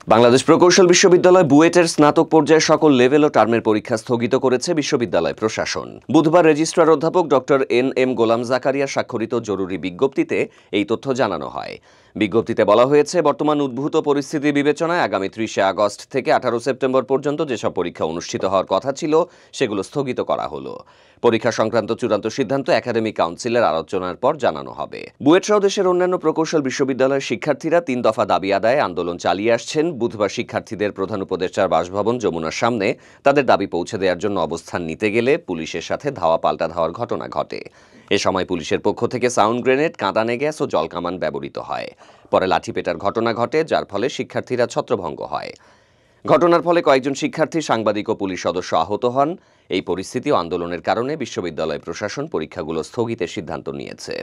বাংলাদেশ প্রকৌশল বিশ্ববিদ্যালয় বুয়েটের স্নাতক পর্যায়ের সকল লেভেল ও টার্মের পরীক্ষা স্থগিত করেছে বিশ্ববিদ্যালয় প্রশাসন। বুধবার রেজিস্ট্রার অধ্যাপক ডক্টর এন গোলাম জাকারিয়া স্বাক্ষরিত জরুরি বিজ্ঞপ্তিতে এই তথ্য জানানো হয়। বিজ্ঞপ্তিতে বলা হয়েছে, বর্তমান উদ্ভূত পরিস্থিতি বিবেচনায় আগামী 30 আগস্ট থেকে 18 সেপ্টেম্বর পর্যন্ত যেসব পরীক্ষা অনুষ্ঠিত হওয়ার কথা ছিল সেগুলো স্থগিত করা হলো। পরীক্ষা সংক্রান্ত চূড়ান্ত সিদ্ধান্ত একাডেমিক কাউন্সিলের আলোচনার পর জানানো হবে। বুয়েট সহ দেশের অন্যান্য প্রকৌশল বিশ্ববিদ্যালয়ের শিক্ষার্থীরা 3 দফা দাবি আদায়ে আন্দোলন চালিয়ে আসছেন। বুধবার শিক্ষার্থীদের প্রধান উপদেষ্টার বাসভবন যমুনার সামনে তাদের দাবি পৌঁছে দেওয়ার জন্য অবস্থান নিতে গেলে পুলিশের সাথে ধাওয়া পাল্টা ধাওয়ার ঘটনা ঘটে। এ সময় পুলিশের পক্ষ থেকে সাউন্ড গ্রেনেড, কাঁদানে গ্যাস ও জলকামান ব্যবহৃত হয়। পরে লাঠিপেটার ঘটনা ঘটে, যার ফলে শিক্ষার্থীরা ছত্রভঙ্গ হয়। ঘটনার ফলে কয়েকজন শিক্ষার্থী, সাংবাদিক ও পুলিশ সদস্য আহত হন। এই পরিস্থিতি ও আন্দোলনের কারণে বিশ্ববিদ্যালয় প্রশাসন পরীক্ষাগুলো স্থগিতের সিদ্ধান্ত নিয়েছে।